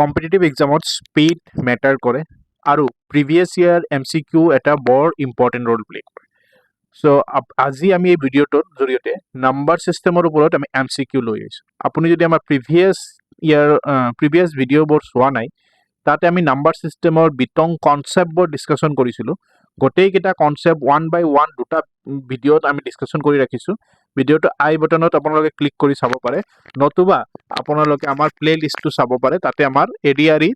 Competitive এক্সামত speed matter কৰে আৰু previous year MCQ এটা বৰ ইম্পৰ্টেণ্ট ৰোল প্লে কৰে। চ' আজি আমি এই ভিডিঅ'টোৰ জৰিয়তে নাম্বাৰ ছিষ্টেমৰ ওপৰত আমি MCQ লৈ আহিছোঁ। আপুনি যদি আমাৰ প্ৰিভিয়াছ ভিডিঅ'বোৰ চোৱা নাই, তাতে আমি নাম্বাৰ ছিষ্টেমৰ বিতং কনচেপ্টবোৰ ডিছকাশ্যন কৰিছিলোঁ। গোটেইকেইটা কনচেপ্ট ওৱান বাই ওৱান দুটা ভিডিঅ'ত আমি ডিছকাশ্যন কৰি ৰাখিছোঁ। ভিডিঅ'টো আই বটনত আপোনালোকে ক্লিক কৰি চাব পাৰে, নতুবা আপোনালোকে আমাৰ প্লে লিষ্টটো চাব পাৰে। তাতে আমাৰ ADRE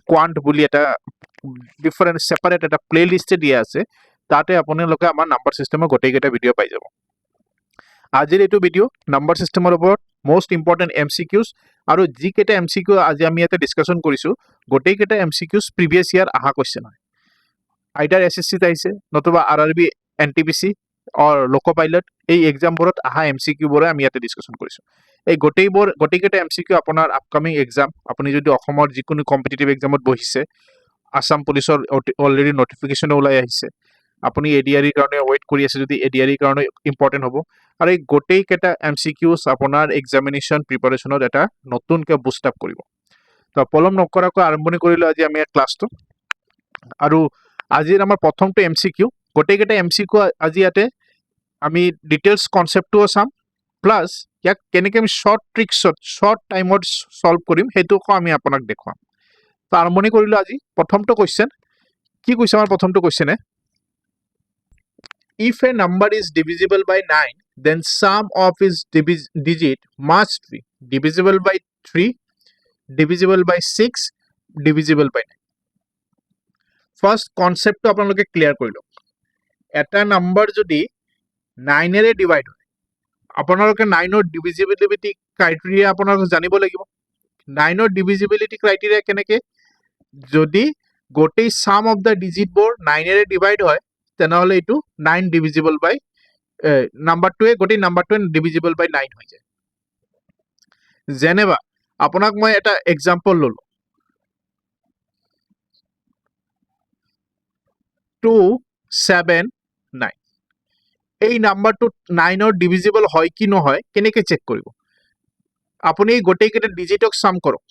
কোৱান্ট বুলি এটা ডিফাৰেণ্ট ছেপাৰেট এটা প্লে লিষ্টে দিয়া আছে। তাতে আপোনালোকে আমাৰ নাম্বাৰ ছিষ্টেমৰ গোটেইকেইটা ভিডিঅ' পাই যাব। আজিৰ এইটো ভিডিঅ' নাম্বাৰ ছিষ্টেমৰ ওপৰত মষ্ট ইম্পৰ্টেণ্ট MCQs, আৰু যিকেইটা MCQ আজি আমি ইয়াতে ডিছকাশ্যন কৰিছোঁ, গোটেইকেইটা MCQs প্ৰিভিয়াছ ইয়াৰ অহা কুৱেশ্যন হয়। আইদাৰ SSCত আহিছে, নতুবা RRB NTPC অৰ লোক পাইলট, এই এক্সামবোৰত অহা MCQবোৰে আমি ইয়াতে ডিছকাশ্যন কৰিছোঁ। এই গোটেইকেইটা MCQ আপোনাৰ আপকামিং এক্সাম, আপুনি যদি অসমৰ যিকোনো কম্পিটিটিভ এক্সামত বহিছে, আছাম পুলিচৰ অলৰেডি নটিফিকেশ্যনো ওলাই আহিছে, আপুনি ADREৰ কাৰণে ৱেইট কৰি আছে যদি ADREৰ কাৰণে ইম্পৰ্টেণ্ট হ'ব। আৰু এই গোটেইকেইটা MCQs আপোনাৰ এক্সামিনেশ্যন প্ৰিপাৰেশ্যনত এটা নতুনকৈ বুষ্ট আপ কৰিব। তো পলম নকৰাকৈ আৰম্ভণি কৰিলোঁ আজি আমি ক্লাছটো। আৰু আজিৰ আমাৰ প্ৰথমটো MCQ, গোটেইকেইটা MCQ আজি ইয়াতে আমি ডিটেইলছ কনচেপ্টটোও চাম, প্লাছ ইয়াক কেনেকৈ আমি শ্বৰ্ট ট্ৰিক্সত শ্বৰ্ট টাইমত ছল্ভ কৰিম সেইটোকো আমি আপোনাক দেখুৱাম। তো আৰম্ভণি কৰিলোঁ আজি প্ৰথমটো কুৱেশ্যন। কি কৈছে আমাৰ প্ৰথমটো কুৱেশ্যনে? If a number is divisible by 9, then sum of its digit must be divisible by 3, divisible by 6, divisible by 9. First কনচেপ্টটো আপোনালোকে ক্লিয়াৰ কৰি লওক। এটা নাম্বাৰ যদি 9এৰে ডিভাইড হয়, আপোনালোকে 9ৰ ডিভিজিবিলিটি ক্ৰাইটেৰিয়া আপোনালোকে জানিব লাগিব। 9ৰ ডিভিজিবিলিটি ক্ৰাইটেৰিয়া কেনেকৈ? যদি গোটেই সাম অফ দ্য ডিজিটবোৰ 9এৰে ডিভাইড হয়, তেনেহ'লে এইটো 9 ডিভিজিবল বাই গোটেই নাম্বাৰটোৱে ডিভিজিবল বাই 9 হৈ যায়। যেনেবা আপোনাক মই এটা এক্সাম্পল ল'লোঁ, 279। এই নাম্বাৰটো 9ৰ ডিভিজিবল হয় কি নহয় কেনেকৈ চেক কৰিব? আপুনি গোটেইকেইটা ডিজিটক সাম কৰক।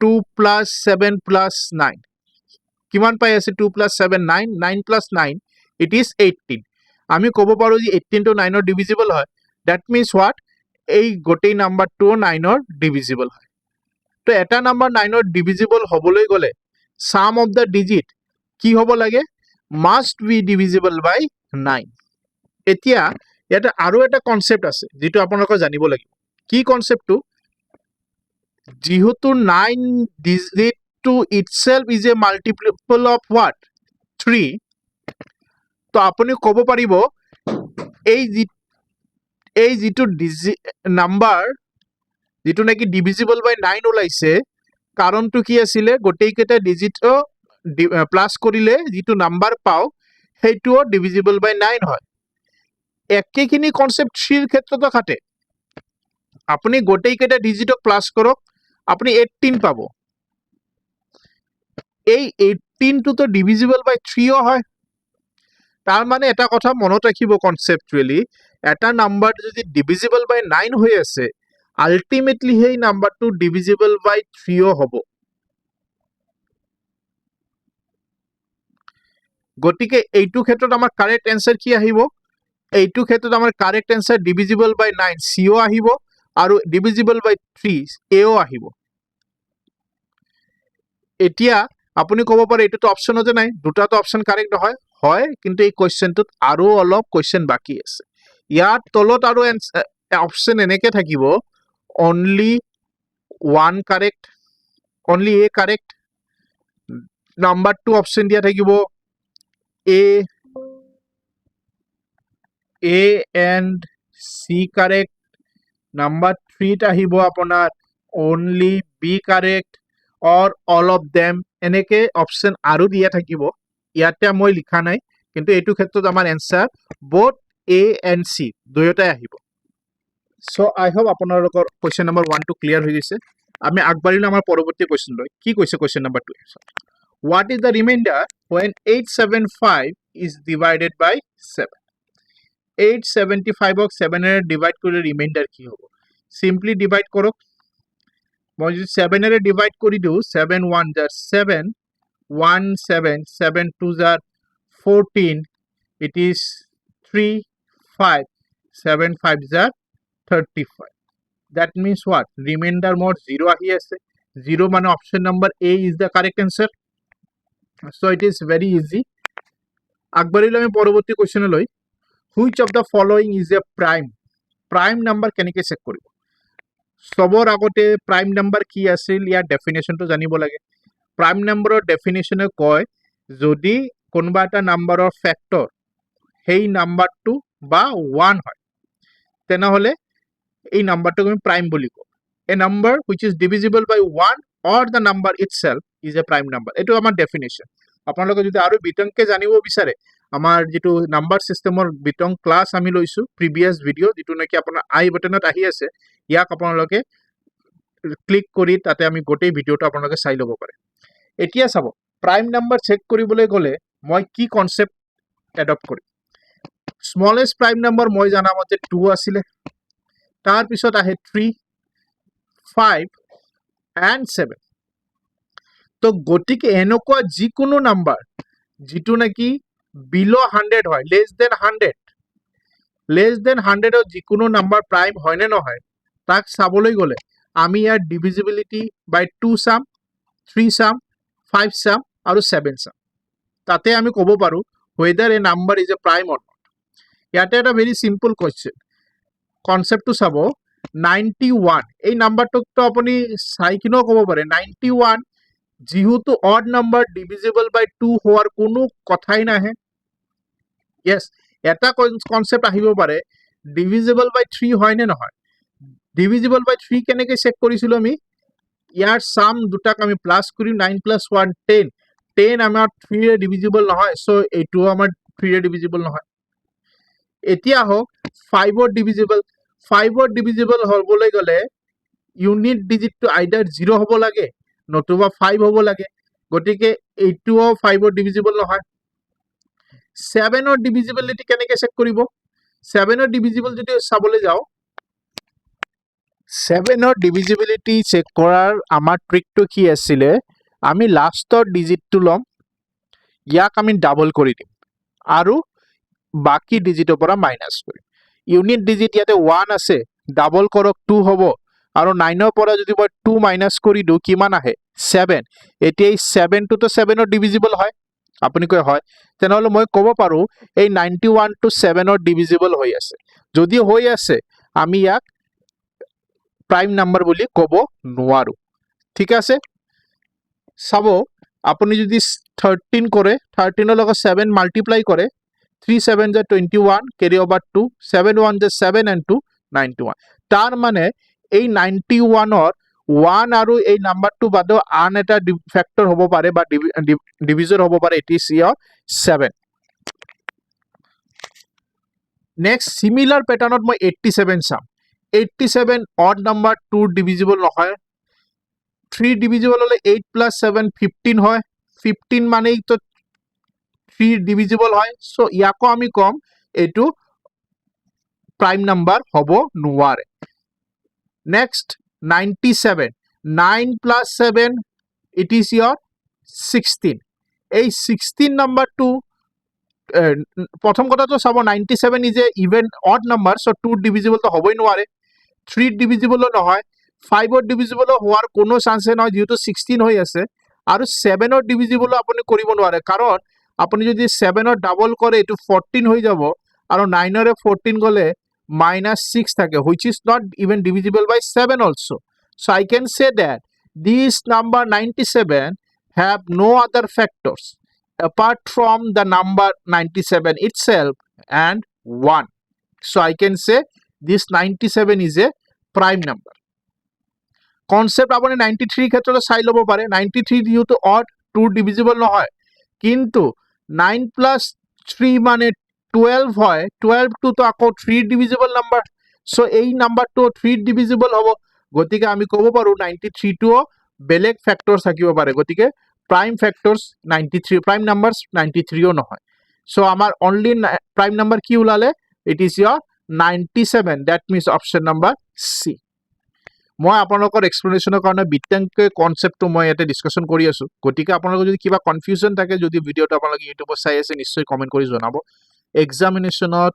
2 + 7 + 9 কিমান পাই আছে? 2 + 7 9, 9 + 9 ইট ইজ 18। আমি ক'ব পাৰোঁ যে 18টো 9ৰ ডিভিজিবল হয়। That means what? এই গোটেই নাম্বাৰটোও 9ৰ ডিভিজিবল হয়। তো এটা নাম্বাৰ 9ৰ ডিভিজিবল হ'বলৈ গ'লে সাম অফ দ্য ডিজিট কি হ'ব লাগে? মাষ্ট বি ডিভিজিবল বাই 9। এতিয়া ইয়াতে আৰু এটা কনচেপ্ট আছে যিটো আপোনালোকে জানিব লাগিব। কি কনচেপ্টটো? যিহেতু 9 ডিজিটটো itself is a multiple of what? 3। তো আপুনি ক'ব পাৰিব এই যিটো নাম্বাৰ যিটো নেকি ডিভিজিবল বাই 9 ওলাইছে, কাৰণটো কি আছিলে? গোটেইকেইটা ডিজিটও প্লাছ কৰিলে যিটো নাম্বাৰ পাওঁ সেইটোও ডিভিজিবল বাই 9 হয়। একেখিনি কনচেপ্ট 3ৰ ক্ষেত্ৰতো খাটে। আপুনি গোটেইকেইটা ডিজিটক প্লাছ কৰক, আপুনি 18 পাব। এই 18টোতো ডিভিজিবল বাই 3ও হয়। তাৰ মানে এটা কথা মনত ৰাখিব কনচেপ্টুৱেলি, এটা নাম্বাৰ যদি ডিভিজিবল বাই 9 হৈ আছে, আল্টিমেটলি সেই নাম্বাৰটো ডিভিজিবল বাই 3ও হ'ব। গতিকে এইটো ক্ষেত্ৰত আমাৰ কাৰেক্ট এনচাৰ কি আহিব? এইটো ক্ষেত্ৰত আমাৰ কাৰেক্ট এনচাৰ ডিভিজিবল বাই 9 চিও আহিব আৰু ডিভিজিবল বাই 3 এও আহিব। এতিয়া আপুনি ক'ব পাৰে এইটোতো অপশ্যনতে নাই, দুটাটো অপশ্যন কাৰেক্ট নহয়। হয়, কিন্তু এই কুৱেশ্যনটোত আৰু অলপ কুৱেশ্যন বাকী আছে। ইয়াৰ তলত আৰু অপশ্যন এনেকৈ থাকিব, only one correct, only a correct. Number 2 option দিয়া থাকিব a and c correct. Number 3ত আহিব আপোনাৰ only b correct or all of them. এনেকৈ অপশ্যন আৰু দিয়া থাকিব। ইয়াতে মই লিখা নাই, কিন্তু এইটো ক্ষেত্ৰত আমাৰ answer both A and C দুয়োটাই আহিব। চ' আই হোপ আপোনালোকৰ কুৱেশ্যন নম্বৰ 1টো ক্লিয়াৰ হৈ গৈছে। আমি আগবাঢ়িলোঁ আমাৰ পৰৱৰ্তী কুৱেশ্যনলৈ। কি কৈছে question number 2? What is the remainder when 875 is divided by 7? 875ক 7এৰে divide কৰিলে ৰিমাইণ্ডাৰ কি হ'ব? চিম্পলি ডিভাইড কৰক। মই যদি 7 এৰে ডিভাইড কৰি দিওঁ 7 1 jar 7 1 7 7 2 jar 14 it is 3 5 7 5 jar 35 that means what remainder more 0 ahi ase 0 মানে option number A is the correct answer so it is very easy আগবাড়িলে আমি পরবর্তী কোশ্চেনে লই which of the following is a prime number কেনেকৈ check কৰিব সবৰ আগতে prime number কি আছিল ইয়াৰ ডেফিনেশ্যনটো জানিব লাগে প্ৰাইম নাম্বাৰৰ ডেফিনেশ্যনে কয় যদি কোনোবা এটা নাম্বাৰৰ ফেক্টৰ সেই নাম্বাৰটো বা 1 হয় তেনেহলে এই নাম্বাৰটোক আমি প্ৰাইম বুলি কওঁ এ number which is divisible by 1 or the number itself is a prime number এটো আমাৰ ডেফিনেশ্যন আপোনালোকে যদি আৰু বিতংকে জানিব বিচাৰে আমাৰ যেটো নাম্বাৰ সিস্টেমৰ বিতং ক্লাস আমি লৈছো প্ৰিভিয়াস ভিডিও যেটো নাকি আপোনাৰ আই বাটনত আহি আছে ইয়াক আপোনালোকে ক্লিক কৰি তাতে আমি গোটেই ভিডিওটো আপোনালোকে চাই ল'ব পাৰে এতিয়া চাব প্ৰাইম নাম্বাৰ চেক কৰিবলৈ গলে মই কি কনসেপ্ট এডপ্ট কৰিম স্মলেষ্ট প্ৰাইম নাম্বাৰ মই জানা মতে 2 আছিল তাৰ পিছত আহে 3 5 and 7 তো গতিকে এনেকুৱা যিকোনো নাম্বাৰ যেটো নাকি below 100 হয় less than 100 ৰ যিকোনো নাম্বাৰ প্ৰাইম হয় নে নহয় তাক চাবলৈ গলে আমি ইয়াৰ ডিভিজিবিলিটি বাই 2 চাম 3 চাম 5 চাম আৰু 7 চাম তাতে আমি ক'ব পাৰো whether a number is a prime or not ইয়াতে এটা very simple question কনসেপ্টটো চাব 91 এই নাম্বাৰটোক তো আপুনি চাই কিনো ক'ব পাৰে 91 যেহেতু অড নাম্বাৰ ডিভিজিবল বাই 2 হোৱাৰ কোনো কথাই নাহে yes এটা কনসেপ্ট আহিব পাৰে ডিভিজিবল বাই 3 হয় নে নহয় ডিভিজিবল বাই 3 কেনেকৈ চেক কৰিছিল আমি ইয়াৰ সাম দুটাক আমি প্লাস কৰিম 9 + 1 10 10 আমাৰ 3 ৰে ডিভিজিবল নহয় সো এইটো আমাৰ 3 ৰে ডিভিজিবল নহয় এতিয়া হোক 5 ৰ ডিভিজিবল হ'বলৈ গলে ইউনিট ডিজিটটো আইদাৰ 0 হ'ব লাগে নতুবা 5 হ'ব লাগে গতিকে এইটোও 5 ৰ ডিভিজিবল নহয় 7 ৰ ডিভিজিবিলিটি কেনেকৈ চেক কৰিব 7 ৰ ডিভিজিবল যদি চাবলৈ যাও 7 ৰ ডিভিজিবিলিটি চেক কৰাৰ আমাৰ ট্ৰিকটো কি আছিল আমি লাষ্টৰ ডিজিটটো লম ইয়াক আমি ডাবল কৰি দিম আৰু বাকি ডিজিটৰ পৰা মাইনাস কৰিম ইউনিট ডিজিট ইয়াতে 1 আছে ডাবল কৰক 2 হ'ব আৰু 9 ৰ পৰা যদি মই 2 মাইনাস কৰি দিও কিমান আহে 7 এতিয়া এই 7 টো তো 7 ৰ ডিভিজিবল হয় আপুনি কয় হয় তেনেহলে মই ক'ব পাৰো এই 91 টো 7 ৰ ডিভিজিবল হৈ আছে যদি হৈ আছে আমি ইয়াক প্ৰাইম নাম্বাৰ বুলি ক'ব নোৱাৰো ঠিক আছে চাব আপুনি যদি 13 কৰে 13 ৰ লগত 7 মাল্টিপ্লাই কৰে 3 7 = 21 carry over 2 7 1 = 7 and 2 91 তাৰ মানে এই 91 ৰ 1 আৰু এই নাম্বাৰটো বাদে আন এটা ফ্যাক্টৰ হ'ব পাৰে বা ডিভিজৰ হ'ব পাৰে ইট ইজ ইয়াৰ 7 নেক্সট সিমিলাৰ প্যাটাৰ্নত মই 87 চাম 87 অড নাম্বাৰ 2 ডিভিজিবল নহয় 3 ডিভিজিবল হলে 8 + 7 15 হয় 15 মানেই তো 3 ডিভিজিবল হয় সো ইয়াকো আমি কম এটো প্ৰাইম নাম্বাৰ হ'ব নোৱাৰে নেক্সট 97 9 + 7 it is your 16 এই 16 নাম্বাৰটো প্ৰথম কথাটো চাব 97 is a even odd number so 2 divisible তো হ'বই নোৱাৰে 3 ডিভিজিবল নহয় 5 ৰ ডিভিজিবল হোৱাৰ কোনো চান্স নাই যেহেতু 16 হৈ আছে আৰু 7 ৰ ডিভিজিবল আপুনি কৰিব নোৱাৰে কাৰণ আপুনি যদি 7 ৰ ডাবল কৰে এটো 14 হৈ যাব আৰু 9 ৰে 14 গলে -6 থাকে which is not even divisible by 7 also so I can say that this number 97 have no other factors apart from the number 97 itself and 1 so I can say this 97 is a prime number concept আপনি 93 ক্ষেত্ৰত চাই লব পাৰে 93 যেহেতু odd 2 divisible নহয় কিন্তু 9 + 3 মানে 12 হয় 12 টো তো আকৌ 3 divisible number so এই নাম্বাৰটো 3 divisible হ'ব গতিকে আমি ক'ব পাৰো 93 টো বেলেগ ফ্যাক্টৰ থাকিব পাৰে গতিকে prime factors 93 prime numbers 93 ও নহয় so আমাৰ only prime number কি উলালে it is your 97 that means option number C মই আপোনালোকৰ এক্সপ্লেনেশ্যনৰ কাৰণে বিত্তাংকে কনচেপ্টটো মই ইয়াতে ডিছকাশ্যন কৰি আছোঁ গতিকে আপোনালোকৰ যদি কিবা কনফিউজন থাকে যদি ভিডিঅ'টো আপোনালোকে ইউটিউবত চাই আছে নিশ্চয় কমেণ্ট কৰি জনাব এক্সামিনেশ্যনত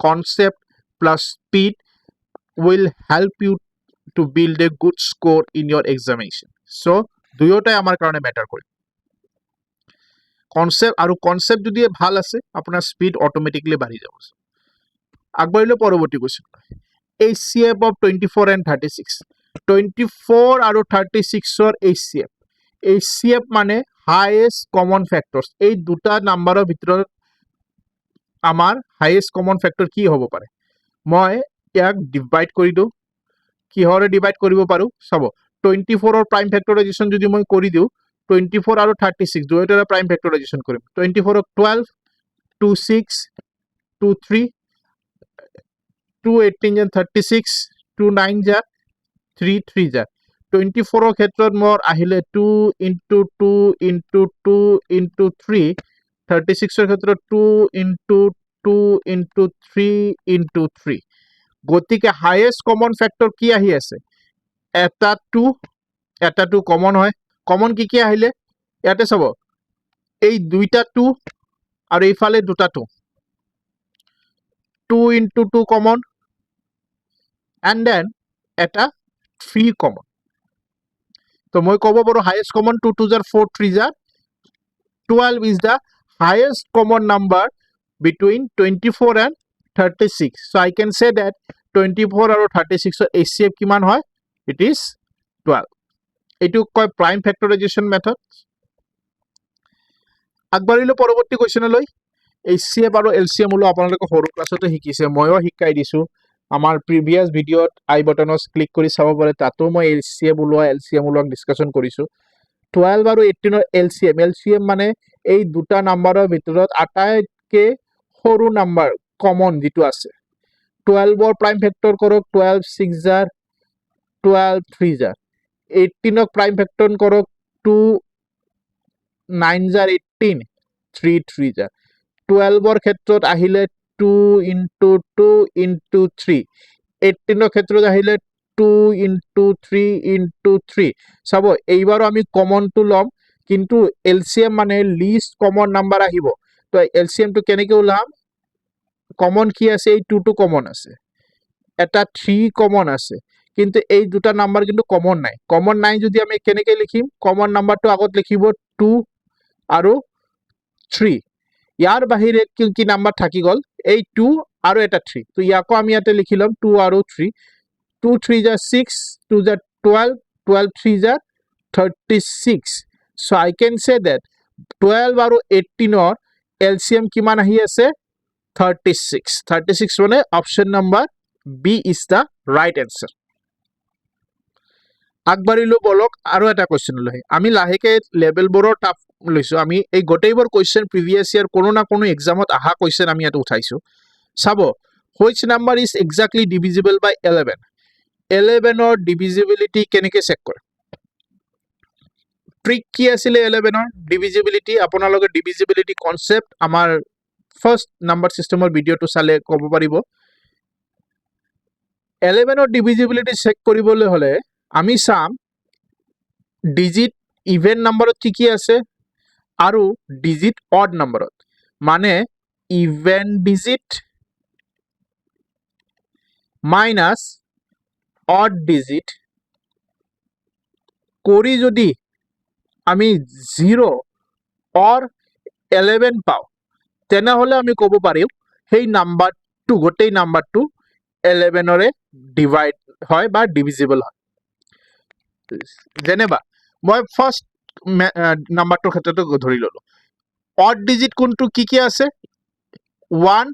concept plus speed will help you to build a good score in your examination. So, দুয়োটাই আমাৰ কাৰণে মেটাৰ কৰে কনচেপ্ট যদি ভাল আছে আপোনাৰ স্পীড অটোমেটিকলি বাঢ়ি যাব আগবাঢ়িলে পৰৱৰ্তী কোৱেশ্যন HCF of 24 and 36 24 আৰু 36ৰ HCF মানে হাইয়েষ্ট কমন ফেক্টৰছ এই দুটা নাম্বাৰৰ ভিতৰত আমাৰ হাইয়েষ্ট কমন ফেক্টৰ কি হ'ব পাৰে মই ইয়াক ডিভাইড কৰি দিওঁ কিহৰে ডিভাইড কৰিব পাৰোঁ চাব 24ৰ প্ৰাইম ফেক্টৰাইজেশ্যন যদি মই কৰি দিওঁ 24 আৰু 36 দুয়োটাৰে প্ৰাইম ফেক্টৰাইজেশ্যন কৰিম 24ক 12 2 6 2 3 2 18 and 36 2 9 যা 3 3 যা 24ৰ ক্ষেত্ৰত মোৰ আহিলে 2 into 2 into 2 into 3 36ৰ ক্ষেত্ৰত 2 into 2 into 3 into 3 গতিকে হাইয়েষ্ট কমন ফেক্টৰ কি আহি আছে এটা 2 কমন হয় কমন কি আহিলে ইয়াতে চাব এই দুইটা 2 আৰু এইফালে দুটা 2 2 into 2 কমন and then এটা 3 কমন তো মই ক'ব পাৰোঁ highest common 2 2 jar 4 3 jar 12 is the highest common number between 24 and 36 so I can say that 24 আৰু 36ৰ HCF কিমান হয় it is 12 এইটো কয় প্ৰাইম ফেক্টৰাইজেশ্যন মেথড আগবাঢ়িলে পৰৱৰ্তী কোৱেশ্যনলৈ HCF আৰু LCM ওলো আপোনালোকে সৰু ক্লাছতে শিকিছে ময়ো শিকাই দিছোঁ আমাৰ প্ৰিভিয়াছ ভিডিঅ'ত আই বাটনত ক্লিক কৰি চাব পাৰে তাতো মই HCF ওলোৱা LCM ওলোৱা ডিছকাশ্যন কৰিছোঁ 12 আৰু 18ৰ LCM মানে এই দুটা নাম্বাৰৰ ভিতৰত আটাইতকৈ সৰু নাম্বাৰ কমন যিটো আছে 12ৰ প্ৰাইম ফেক্টৰ কৰক 12 6 জাৰ 12 3 জাৰ 18ক প্ৰাইম ফেক্টৰ কৰক 2 9 জাৰ 18 3 3 জাৰ 12ৰ ক্ষেত্ৰত আহিলে 2 into 2 into 3 18ৰ ক্ষেত্ৰত আহিলে 2 into 3 into 3 চাব এইবাৰো আমি কমনটো ল'ম কিন্তু LCM মানে লিষ্ট কমন নাম্বাৰ আহিব তো LCMটো কেনেকৈ ওলাম কমন কি আছে এই 2টো কমন আছে এটা 3 কমন আছে কিন্তু এই দুটা নাম্বাৰ কিন্তু কমন নাই যদি আমি কেনেকৈ লিখিম কমন নাম্বাৰটো আগত লিখিব 2 আৰু 3 ইয়াৰ বাহিৰে কি নাম্বাৰ থাকি গ'ল এই 2 আৰু এটা 3 তো ইয়াকো আমি ইয়াতে লিখি ল'ম 2 আৰু 3 2 3 যা 6 2 যা 12 12 3 যা 36 so I can say that 12 আৰু 18ৰ LCM কিমান আহি আছে 36 মানে option number B is the right answer আগবাঢ়িলো বলক আৰু এটা কোৱেশ্যন লৈ আমি লাহেকে লেভেলবোৰৰ টাফ লৈছোঁ আমি এই গোটেইবোৰ কোৱেশ্যন প্ৰিভিয়াছ ইয়াৰ কোনো না কোনো এক্সামত অহা কোৱেশ্যন আমি ইয়াত উঠাইছোঁ চাব which number is exactly divisible by 11ৰ ডিভিজিবিলিটি কেনেকৈ চেক কৰে ট্ৰিক কি আছিলে 11ৰ ডিভিজিবিলিটি আপোনালোকে ডিভিজিবিলিটি কনচেপ্ট আমাৰ ফাৰ্ষ্ট নাম্বাৰ চিষ্টেমৰ ভিডিঅ'টো চালে ক'ব পাৰিব 11ৰ ডিভিজিবিলিটি চেক কৰিবলৈ হ'লে আমি চাম ডিজিট ইভেন নাম্বাৰত কি আছে আৰু ডিজিট অড নাম্বাৰত মানে even digit minus odd digit কৰি যদি আমি 0 অৰ 11 পাওঁ তেনেহ'লে আমি ক'ব পাৰিম সেই নাম্বাৰটো গোটেই নাম্বাৰটো 11ৰে ডিভাইড হয় বা ডিভিজিবল হয় যেনেবা মই ফাৰ্ষ্ট নাম্বাৰটোৰ ক্ষেত্ৰতে ধৰি ল'লোঁ অড ডিজিট কোনটো কি আছে 1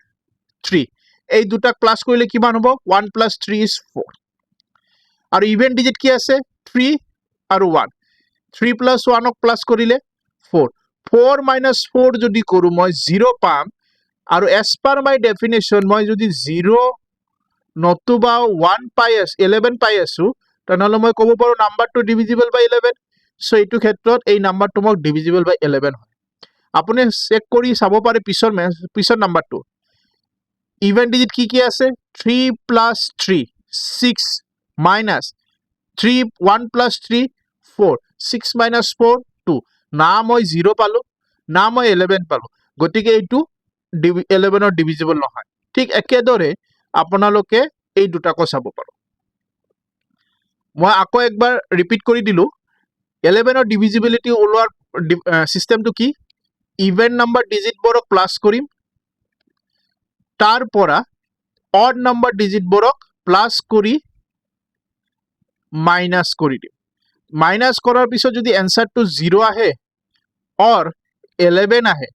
3 এই দুটাক প্লাছ কৰিলে কিমান হ'ব 1 + 3 is 4 আৰু ইভেন ডিজিট কি আছে 3 আৰু 1 3 + 1ক প্লাছ কৰিলে 4 4 - 4 যদি কৰোঁ মই 0 পাম আৰু এজ পাৰ মাই ডেফিনেশ্যন মই যদি 0 নতুবা 1 পাই আছোঁ 11 পাই আছোঁ তেনেহ'লে মই ক'ব পাৰোঁ নাম্বাৰটো ডিভিজিবল বাই 11 চ' এইটো ক্ষেত্ৰত এই নাম্বাৰটো মোক ডিভিজিবল বাই 11 হয় আপুনি চেক কৰি চাব পাৰে পিছৰ নাম্বাৰটো ইভেন ডিজিট কি আছে 3 + 3 6 - 3 1 plus 3 4 6 minus 4 2 না মই 0 পালো না মই 11 পালো গতিকে এইটো 11 ৰ ডিভিজিবল নহয় ঠিক একেদৰে আপোনালোকে এই দুটাকো চাব পাৰো মই আকৌ একবাৰ ৰিপিট কৰি দিলো 11 ৰ ডিভিজিবিলিটি ওলোৱাৰ সিস্টেমটো কি ইভেন নাম্বাৰ ডিজিটবোৰক প্লাস কৰিম তাৰ পৰা অড নাম্বাৰ ডিজিটবোৰক প্লাস কৰি মাইনাস কৰি দিম মাইনাস কৰাৰ পিছত যদি এনসাৰটো 0 আহে অৰ 11 আহে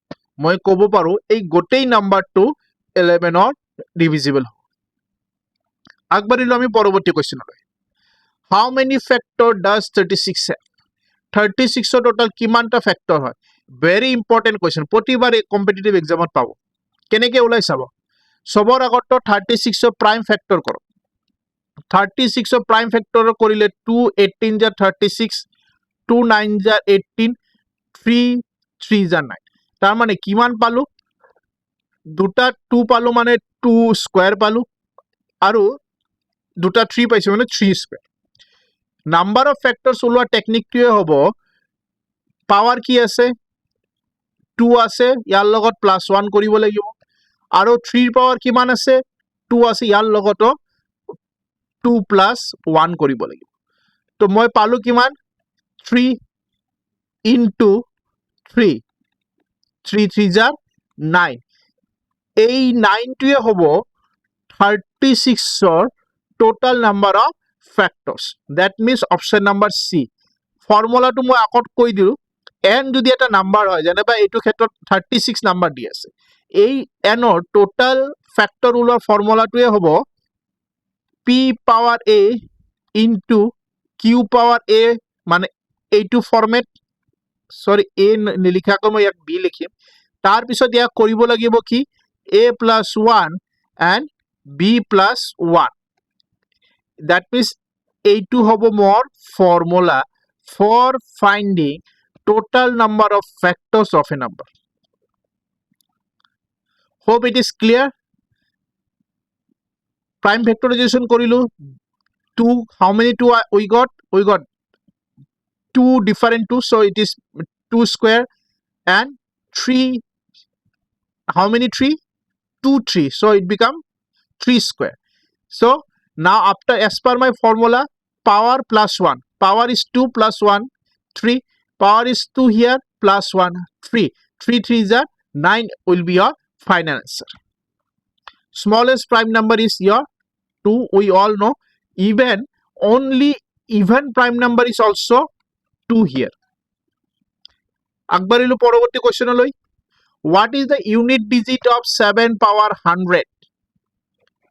মই ক'ব পাৰো এই গোটেই নাম্বাৰটো 11 ৰ ডিভিজিবল আগবাঢ়িলো আমি পৰৱৰ্তী কোৱেশ্চনলৈ হাউ মেনি ফ্যাক্টৰ ডাজ 36 have 36 ৰ টোটাল কিমানটা ফ্যাক্টৰ হয় ভেৰি ইম্পৰ্টেন্ট কোৱেশ্চন প্ৰতিবাৰে কম্পিটিটিভ এক্সামত পাব কেনেকে ওলাই চাব সবৰ আগত 36 ৰ প্ৰাইম ফ্যাক্টৰ কৰক 36 ৰ প্ৰাইম ফ্যাক্টৰ কৰিলে 2 18 যা 36 2 9 যা 18 3 3 যা 9 তাৰ মানে কিমান পালো দুটা 2 পালো মানে 2 স্কয়াৰ পালো আৰু দুটা 3 পাইছো মানে 3 স্কয়াৰ নাম্বাৰ অফ ফ্যাক্টৰস ওলোৱা টেকনিকটোৱে হ'ব পাৱাৰ কি আছে 2 আছে ইয়াৰ লগত +1 কৰিব লাগিব আৰু 3 ৰ পাৱাৰ কিমান আছে 2 আছে ইয়াৰ লগত 2 + 1 কৰিব লাগিব তো মই পালো কিমান 3 into 3 3 3 যা 9 এই 9 টোৱে হ'ব 36 ৰ total number of factors that means option number C ফৰ্মুলাটো মই আগত কৈ দিলো n যদি এটা নাম্বাৰ হয় যেনেবা এইটো ক্ষেত্ৰত 36 নাম্বাৰ দি আছে এই n ৰ total factor ওলোৱা ফৰ্মুলাটোৱে হ'ব p power a into q power a মানে এইটো ফৰমেট সৰি a নিলিখাকৈ মই ইয়াক b লিখিম তাৰ পিছত ইয়াক কৰিব লাগিব কি a + 1 and b + 1 that means এইটো হ'ব মোৰ formula for finding total number of factors of a number hope it is clear prime factorization korilu 2 how many 2 we got 2 different 2 so it is 2 square and 3 how many 3 2 3 so it become 3 square so now after as per my formula power +1 power is 2 + 1 3 power is 2 here +1 3 3 3 is 9 will be your final answer smallest prime number is your 2 we all know even only even prime number is also 2 here আগবাঢ়িলো পৰৱৰ্তী কোৱেশ্চনলৈ what is the unit digit of 7 power 100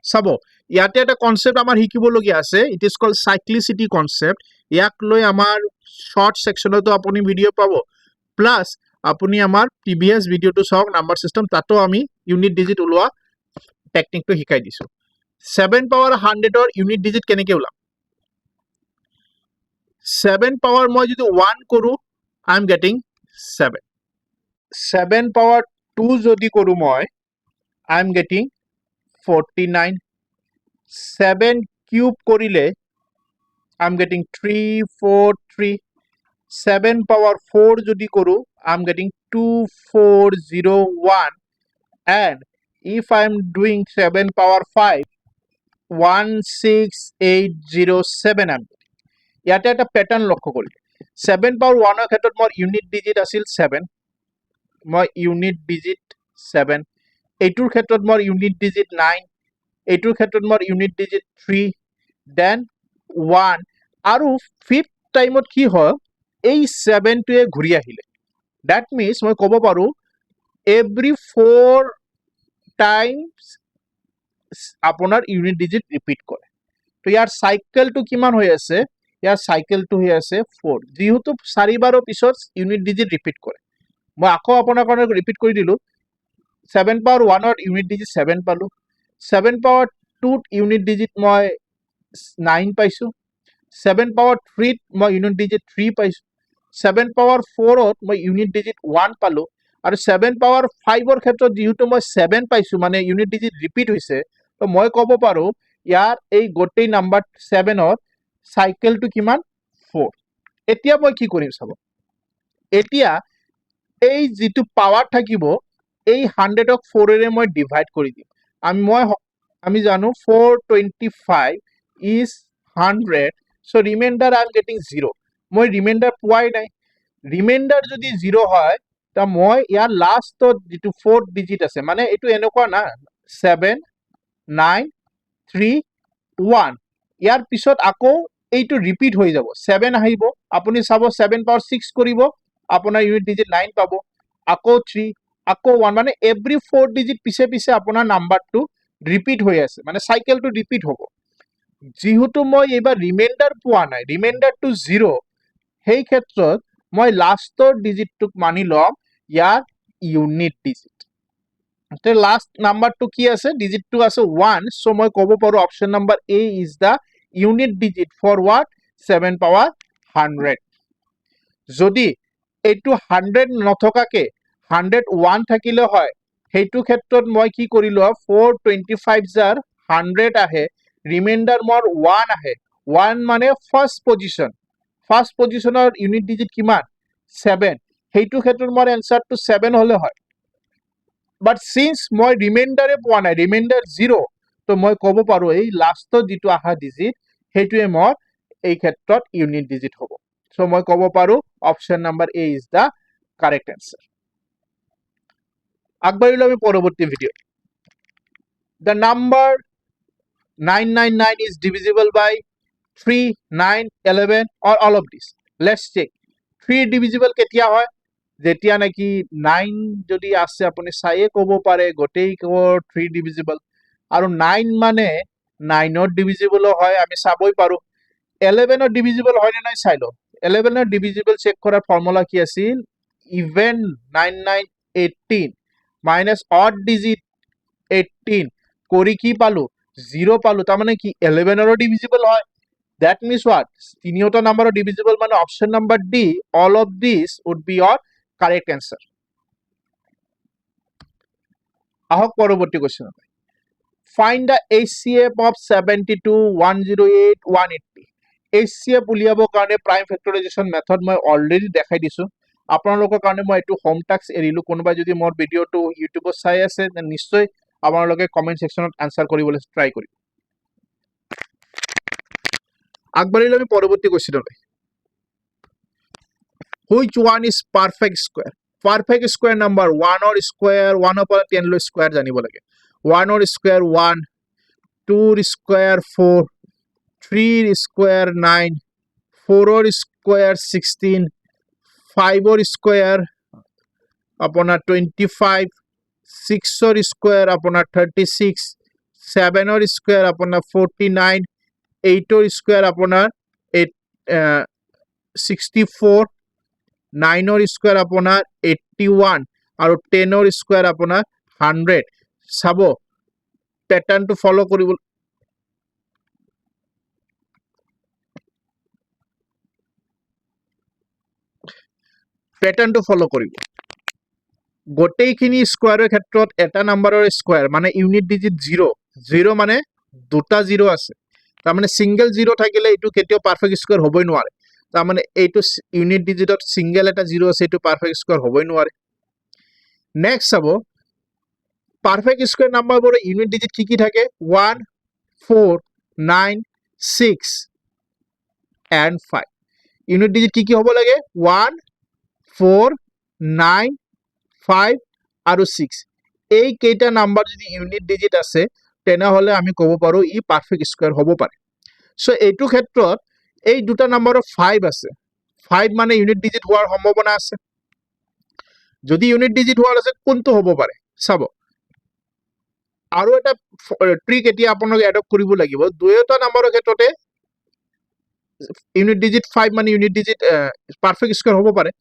চাব ইয়াতে এটা concept আমাৰ শিকিবলগীয়া আছে it is called cyclicity concept ইয়াক লৈ আমাৰ শৰ্ট সেকশনতো আপুনি ভিডিও পাব প্লাস আপুনি আমাৰ প্ৰিভিয়াস ভিডিওটো চাওক নাম্বাৰ সিস্টেম তাতো আমি ইউনিট ডিজিট ওলোৱা টেকনিকটো শিকাই দিছো 7 power 100 ৰ ইউনিট ডিজিট কেনেকে ওলাম 7 power মই যদি 1 কৰো I am getting 7 7 power 2 যদি কৰো মই I am getting 49 7 cube করিলে I am getting 343 7 power 4 যদি করু I am getting 2401 and if I am doing 7 power 5 16807 am ইয়াতে একটা প্যাটার্ন লক্ষ্য করি 7 power 1 এর ক্ষেত্ৰত মোৰ ইউনিট ডিজিট আছিল 7 মই ইউনিট ডিজিট 7 এইটোৰ ক্ষেত্ৰত মোৰ ইউনিট ডিজিট 9 এইটোৰ ক্ষেত্ৰত মোৰ ইউনিট ডিজিট 3 দেন 1 আৰু ফিফথ টাইমত কি হয় এই 7 টোৱে ঘূৰি আহিলে দ্যাট মিন্স মই ক'ব পাৰো এভৰি 4 টাইমস আপোনাৰ ইউনিট ডিজিট ৰিপিট কৰে তো ইয়াৰ সাইকেলটো কিমান হৈ আছে ইয়াৰ সাইকেলটো হৈ আছে 4 যেহেতু 4 বাৰৰ পিছত ইউনিট ডিজিট ৰিপিট কৰে মই আকৌ আপোনাৰ কাৰণে ৰিপিট কৰি দিলো 7 power 1 ৰ ইউনিট ডিজিট 7 পালো 7 power 2 ইউনিট ডিজিট মই 9 পাইছো 7 power 3 মই ইউনিট ডিজিট 3 পাইছো 7 power 4 ত মই ইউনিট ডিজিট 1 পালো আৰু 7 power 5 ৰ ক্ষেত্ৰত যেহেতু মই 7 পাইছো মানে ইউনিট ডিজিট ৰিপিট হৈছে তো মই ক'ব পাৰো ইয়াৰ এই গোটেই নাম্বাৰ 7 ৰ চাইকেলটো কিমান 4 এতিয়া মই কি কৰিম চাব এতিয়া এই যেটো পাৱাৰ থাকিব এই 100ক 4 ৰে মই ডিভাইড কৰি দিম আমি জানো 425 is 100 so remainder I am getting 0 মই রিমাইন্ডার পোৱাই নাই ৰিমাইন্ডাৰ যদি 0 হয় তা মই ইয়াৰ লাষ্টত যেটো 4th ডিজিট আছে মানে এটো এনেকুৱা না 7 9 3 1 ইয়াৰ পিছত আকৌ এইটো ৰিপিট হৈ যাব 7 আহিব আপুনি চাব 7 পাৱাৰ 6 কৰিব আপোনাৰ ইউনিট ডিজিট 9 পাব আকৌ 3 আকৌ 1 মানে এভৰি 4 ডিজিট পিছে পিছে আপোনাৰ নাম্বাৰটো ৰিপিট হৈ আছে মানে সাইকেলটো ৰিপিট হ'ব যেহেতু মই এবাৰ ৰিমাইন্ডাৰ পোৱা নাই ৰিমাইন্ডাৰটো 0 সেই ক্ষেত্ৰত মই লাষ্টৰ ডিজিটটোক মানি লম ইয়াৰ ইউনিট ডিজিট তে লাষ্ট নাম্বাৰটো কি আছে ডিজিটটো আছে 1 সো মই ক'ব পাৰো option number A is the unit digit for what 7 power 100 যদি এইটো 100 নথকাকে 101 থাকিলে হয় সেইটো ক্ষেত্ৰত মই কি কৰিলো 425 জাৰ 100 আহে ৰিমাইন্ডাৰ মোৰ 1 আহে 1 মানে ফাৰ্স্ট পজিশনৰ ইউনিট ডিজিট কিমান 7 সেইটো ক্ষেত্ৰত মোৰ এনসাৰটো 7 হলে হয় বাট সিন্স মই ৰিমাইন্ডাৰে পোৱা নাই ৰিমাইন্ডাৰ 0 তো মই ক'ব পাৰো এই লাষ্টত যেটো আহা ডিজিট সেইটোৱে মোৰ এই ক্ষেত্ৰত ইউনিট ডিজিট হ'ব সো মই ক'ব পাৰো option number A is the correct answer আগবাঢ়িলো আমি পৰৱৰ্তী video the number 999 is divisible by 3 9 11 or all of this let's check 3 divisible কেতিয়া হয় যেতিয়া নাকি 9 যদি আছে আপুনি চাইয়ে ক'ব পাৰে গোটেই ক'ব 3 divisible আৰু 9 মানে 9 ৰ divisible হয় আমি চাবই পাৰো 11 ৰ divisible হয় নে নাই চাই ল 11 ৰ divisible চেক কৰাৰ ফৰ্মুলা কি আছিল even 9918 minus odd digit 18 কৰি কি পালো 0 পালো তাৰ মানে কি 11 ৰ divisible হয় that means what তিনিওটা নাম্বাৰৰ divisible মানে option number D all of these would be your correct answer আহক পৰৱৰ্তী question find the HCF of 72 108 180 HCF উলিয়াবৰ কাৰণে prime factorization method মই অলৰেডি দেখাই দিছো আপোনালোকৰ কাৰণে মই এটো হোম টাস্ক এৰিলো কোনোবা যদি মোৰ ভিডিওটো ইউটিউবত চাই আছে নিশ্চয় আপোনালোকে কমেন্ট সেকশনত আনসাৰ কৰিবলৈ ট্ৰাই কৰিব আগবাঢ়িলে আমি পৰৱৰ্তী কোৱেশ্চনলৈ which one is perfect square number 1 or square 1 upon 10 লৈ square জানিব লাগে 1 or square 1 2 or square 4 3 or square 9 4 or square 16 5 or square আপোনাৰ 25 6 or square আপোনাৰ 36 7 or square আপোনাৰ 49 8 or square আপোনাৰ 64 9 or square আপোনাৰ 81 আৰু 10 or square আপোনাৰ 100 চাব প্যাটাৰ্নটো ফলো কৰিব প্যাটাৰ্নটো ফলো কৰিব গোটেইখিনি স্কয়াৰৰ ক্ষেত্ৰত এটা নাম্বাৰৰ স্কয়াৰ মানে ইউনিট ডিজিট 0 মানে দুটা 0 আছে তাৰ মানে সিঙ্গেল 0 থাকিলে এটো কেতিয়াও পাৰফেক্ট স্কয়াৰ হ'বই নোৱাৰে তাৰ মানে এইটো ইউনিট ডিজিটত সিঙ্গেল এটা 0 আছে এটো পাৰফেক্ট স্কয়াৰ হ'বই নোৱাৰে নেক্সট চাব পাৰফেক্ট স্কয়াৰ নাম্বাৰবোৰৰ ইউনিট ডিজিট কি থাকে 1 4 9 6 and 5 ইউনিট ডিজিট কি হ'ব লাগে 1 4 9 5 আৰু 6 এই কেইটা নাম্বাৰ যদি ইউনিট ডিজিট আছে তেনেহলে আমি ক'ব পাৰো ই পাৰফেক্ট স্কয়াৰ হ'ব পাৰে সো এইটো ক্ষেত্ৰত এই দুটা নাম্বাৰৰ 5 আছে 5 মানে ইউনিট ডিজিট হোৱাৰ সম্ভাৱনা আছে যদি ইউনিট ডিজিট হোৱাৰ আছে কোনটো হ'ব পাৰে চাব আৰু এটা ট্ৰিক এতিয়া আপোনালোকে এডপ্ট কৰিব লাগিব দুয়োটা নাম্বাৰৰ ক্ষেত্ৰতে ইউনিট ডিজিট 5 মানে ইউনিট ডিজিট পাৰফেক্ট স্কয়াৰ হ'ব পাৰে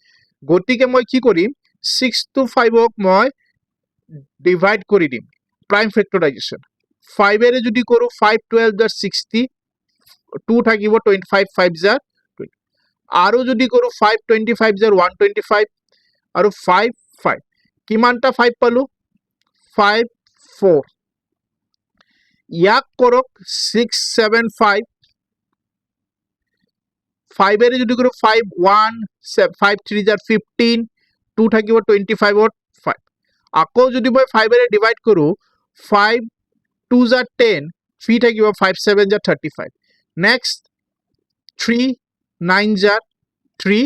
গতিকে মই কি কৰিম 6 to 5 ক মই ডিভাইড কৰি দিম প্ৰাইম ফ্যাক্টৰাইজেশন 5 এৰে যদি কৰো 5 12 জাৰ 60 2 থাকিব 25 5 জাৰ 20 আৰু যদি কৰো 5 25 জাৰ 125 আৰু 5 5 কিমানটা 5 পালো 5 4 ইয়াক কৰক 6 7 5 5 এৰে যদি কৰো 5 1 5 3 jar 15 2 থাকিব 25 ত 5 আকৌ যদি মই 5 এৰে ডিভাইড কৰো 5 2 jar 10 3 থাকিব 5 7 jar 35 নেক্সট 3 9 jar 3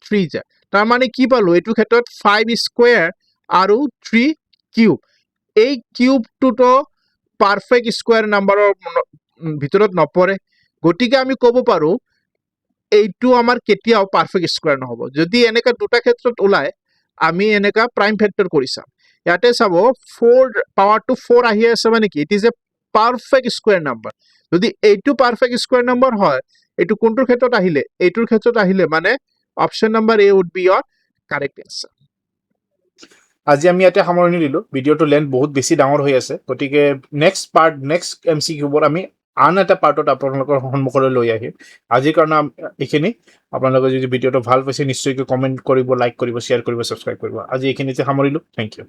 3 jar তাৰ মানে কি পালো এটো ক্ষেত্ৰত 5 স্কয়াৰ আৰু 3 কিউব এই কিউবটো তো পাৰফেক্ট স্কয়াৰ নাম্বাৰৰ ভিতৰত নপৰে গতিকে আমি ক'ব পাৰো এইটো আমাৰ কেতিয়াও পাৰফেক্ট স্কয়াৰ নহব যদি এনেকা দুটা ক্ষেত্ৰত ওলায় আমি এনেকা প্ৰাইম ফেক্টৰ কৰি চাম ইয়াতে চাব 4 পাৱাৰ টু 4 আহি আছে মানে কি it is a perfect square number যদি এইটো পাৰফেক্ট স্কয়াৰ নাম্বাৰ হয় এইটো কোনটোৰ ক্ষেত্ৰত আহিলে এইটোৰ ক্ষেত্ৰত আহিলে মানে option number A would be your correct answer আজি আমি ইয়াতে সামৰণি দিলো ভিডিওটো লেন্থ বহুত বেছি ডাঙৰ হৈ আছে গতিকে নেক্সট এমসিকিউবোৰ আমি আন এটা পাৰ্টত আপোনালোকৰ সন্মুখলৈ লৈ আহিম আজিৰ কাৰণে এইখিনি আপোনালোকে যদি ভিডিওটো ভাল পাইছে নিশ্চয়কৈ কমেন্ট কৰিব লাইক কৰিব শ্বেয়াৰ কৰিব সাবস্ক্ৰাইব কৰিব আজি এইখিনিতে সামৰিলো থ্যাংক ইউ